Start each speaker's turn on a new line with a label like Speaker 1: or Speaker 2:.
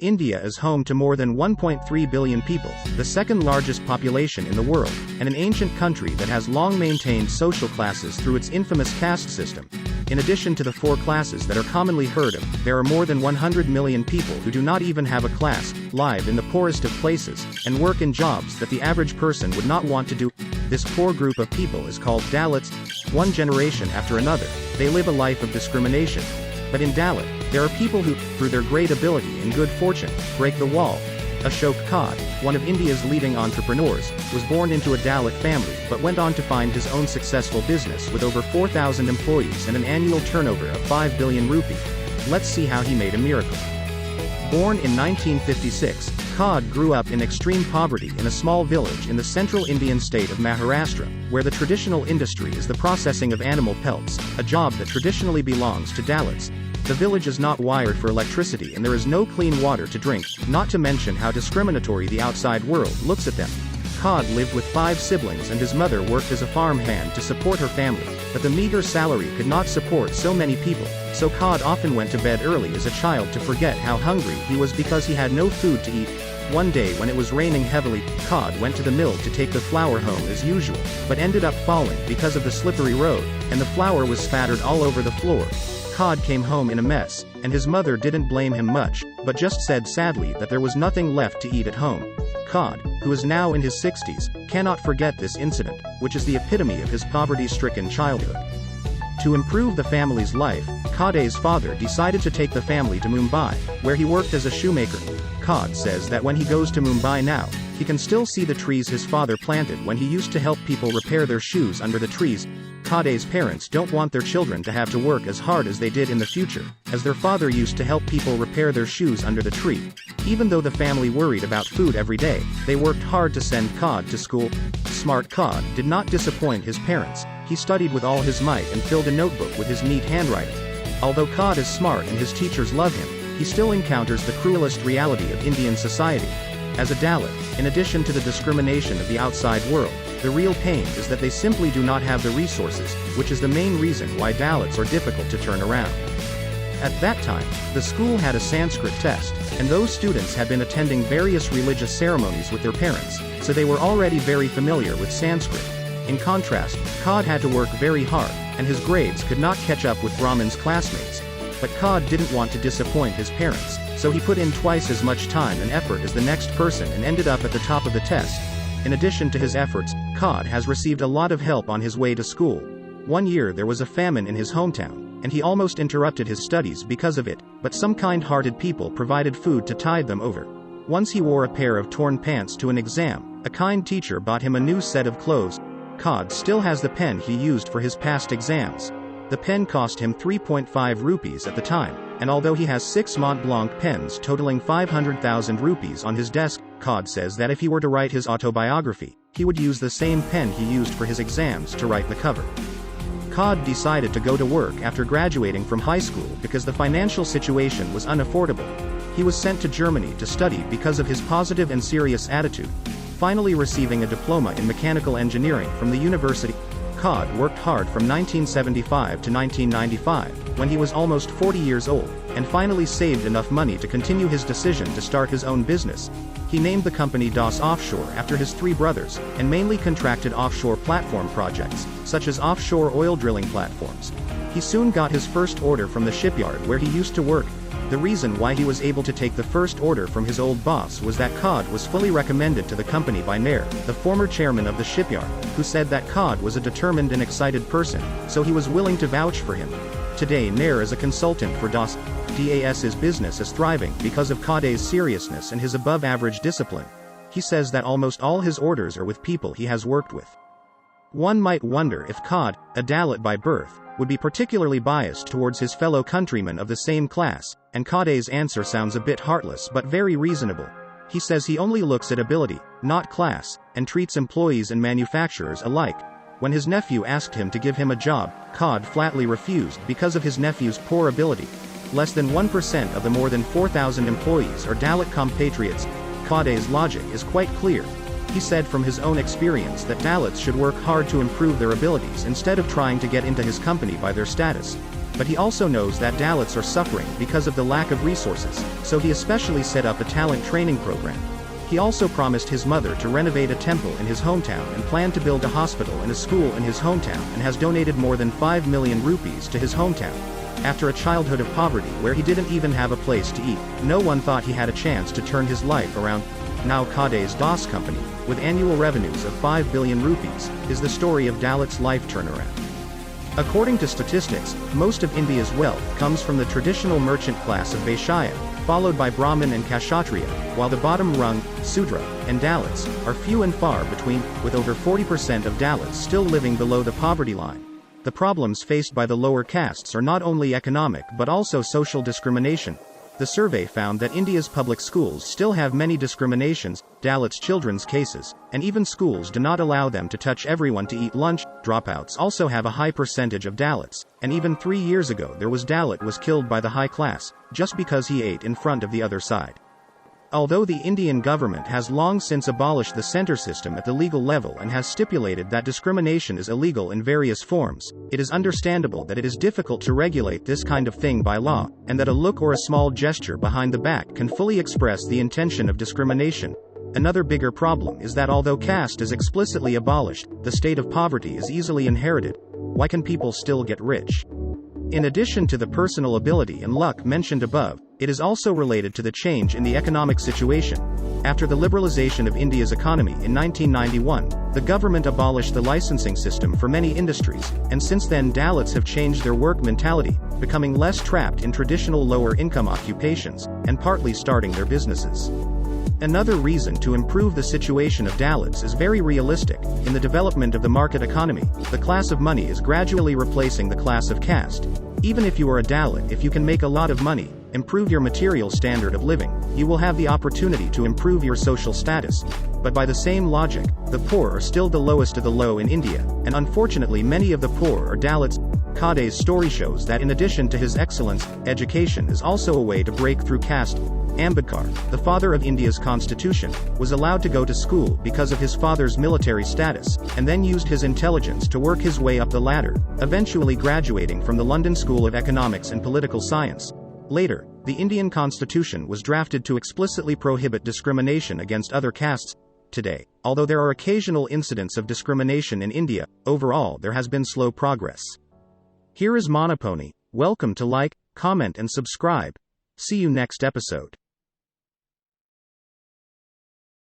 Speaker 1: India is home to more than 1.3 billion people, the second largest population in the world, and an ancient country that has long maintained social classes through its infamous caste system. In addition to the four classes that are commonly heard of, there are more than 100 million people who do not even have a class, live in the poorest of places, and work in jobs that the average person would not want to do. This poor group of people is called Dalits. One generation after another, they live a life of discrimination. But in Dalit, there are people who, through their great ability and good fortune, break the wall. Ashok Khade, one of India's leading entrepreneurs, was born into a Dalit family but went on to find his own successful business with over 4,000 employees and an annual turnover of 5 billion rupee. Let's see how he made a miracle. Born in 1956, Khade grew up in extreme poverty in a small village in the central Indian state of Maharashtra, where the traditional industry is the processing of animal pelts, a job that traditionally belongs to Dalits. The village is not wired for electricity and there is no clean water to drink, not to mention how discriminatory the outside world looks at them. Khade lived with 5 siblings and his mother worked as a farm hand to support her family, but the meager salary could not support so many people, so Khade often went to bed early as a child to forget how hungry he was because he had no food to eat. One day when it was raining heavily, Khade went to the mill to take the flour home as usual, but ended up falling because of the slippery road, and the flour was spattered all over the floor. Khade came home in a mess, and his mother didn't blame him much, but just said sadly that there was nothing left to eat at home. Khade, who is now in his 60s, cannot forget this incident, which is the epitome of his poverty-stricken childhood. To improve the family's life, Khade's father decided to take the family to Mumbai, where he worked as a shoemaker. Khade says that when he goes to Mumbai now, he can still see the trees his father planted when he used to help people repair their shoes under the trees. Khade's parents don't want their children to have to work as hard as they did in the future, as their father used to help people repair their shoes under the tree. Even though the family worried about food every day, they worked hard to send Khade to school. Smart Khade did not disappoint his parents. He studied with all his might and filled a notebook with his neat handwriting. Although Khade is smart and his teachers love him, he still encounters the cruelest reality of Indian society. As a Dalit, in addition to the discrimination of the outside world, the real pain is that they simply do not have the resources, which is the main reason why Dalits are difficult to turn around. At that time, the school had a Sanskrit test, and those students had been attending various religious ceremonies with their parents, so they were already very familiar with Sanskrit. In contrast, Khade had to work very hard, and his grades could not catch up with Brahman's classmates. But Khade didn't want to disappoint his parents, so he put in twice as much time and effort as the next person and ended up at the top of the test. In addition to his efforts, Khade has received a lot of help on his way to school. One year there was a famine in his hometown, and he almost interrupted his studies because of it, but some kind-hearted people provided food to tide them over. Once he wore a pair of torn pants to an exam, a kind teacher bought him a new set of clothes. Khade still has the pen he used for his past exams. The pen cost him 3.5 rupees at the time, and although he has 6 Mont Blanc pens totaling 500,000 rupees on his desk, Khade says that if he were to write his autobiography, he would use the same pen he used for his exams to write the cover. Khade decided to go to work after graduating from high school because the financial situation was unaffordable. He was sent to Germany to study because of his positive and serious attitude. Finally receiving a diploma in mechanical engineering from the university, Khade worked hard from 1975 to 1995, when he was almost 40 years old, and finally saved enough money to continue his decision to start his own business. He named the company Das Offshore after his 3 brothers, and mainly contracted offshore platform projects, such as offshore oil drilling platforms. He soon got his first order from the shipyard where he used to work. The reason why he was able to take the first order from his old boss was that Khade was fully recommended to the company by Nair, the former chairman of the shipyard, who said that Khade was a determined and excited person, so he was willing to vouch for him. Today Nair is a consultant for DAS's business is thriving because of Khade's seriousness and his above-average discipline. He says that almost all his orders are with people he has worked with. One might wonder if Khade, a Dalit by birth, would be particularly biased towards his fellow countrymen of the same class, and Khade's answer sounds a bit heartless but very reasonable. He says he only looks at ability, not class, and treats employees and manufacturers alike. When his nephew asked him to give him a job, Khade flatly refused because of his nephew's poor ability. Less than 1% of the more than 4,000 employees are Dalit compatriots. Khade's logic is quite clear. He said from his own experience that Dalits should work hard to improve their abilities instead of trying to get into his company by their status. But he also knows that Dalits are suffering because of the lack of resources, so he especially set up a talent training program. He also promised his mother to renovate a temple in his hometown and planned to build a hospital and a school in his hometown, and has donated more than 5 million rupees to his hometown. After a childhood of poverty where he didn't even have a place to eat, no one thought he had a chance to turn his life around. Now Khade's DOS company, with annual revenues of 5 billion rupees, is the story of Dalit's life turnaround. According to statistics, most of India's wealth comes from the traditional merchant class of Vaishya, followed by Brahmin and Kshatriya, while the bottom rung, Sudra, and Dalits, are few and far between, with over 40% of Dalits still living below the poverty line. The problems faced by the lower castes are not only economic but also social discrimination. The survey found that India's public schools still have many discriminations, Dalits' children's cases, and even schools do not allow them to touch everyone to eat lunch. Dropouts also have a high percentage of Dalits, and even 3 years ago there was Dalit was killed by the high class, just because he ate in front of the other side. Although the Indian government has long since abolished the center system at the legal level and has stipulated that discrimination is illegal in various forms, it is understandable that it is difficult to regulate this kind of thing by law, and that a look or a small gesture behind the back can fully express the intention of discrimination. Another bigger problem is that although caste is explicitly abolished, the state of poverty is easily inherited. Why can people still get rich? In addition to the personal ability and luck mentioned above, it is also related to the change in the economic situation. After the liberalization of India's economy in 1991, the government abolished the licensing system for many industries, and since then Dalits have changed their work mentality, becoming less trapped in traditional lower-income occupations, and partly starting their businesses. Another reason to improve the situation of Dalits is very realistic. In the development of the market economy, the class of money is gradually replacing the class of caste. Even if you are a Dalit, if you can make a lot of money, improve your material standard of living, you will have the opportunity to improve your social status. But by the same logic, the poor are still the lowest of the low in India, and unfortunately many of the poor are Dalits. Khade's story shows that in addition to his excellence, education is also a way to break through caste. Ambedkar, the father of India's constitution, was allowed to go to school because of his father's military status, and then used his intelligence to work his way up the ladder, eventually graduating from the London School of Economics and Political Science. Later, the Indian constitution was drafted to explicitly prohibit discrimination against other castes. Today, although there are occasional incidents of discrimination in India, overall there has been slow progress. Here is Monopony. Welcome to like, comment and subscribe. See you next episode.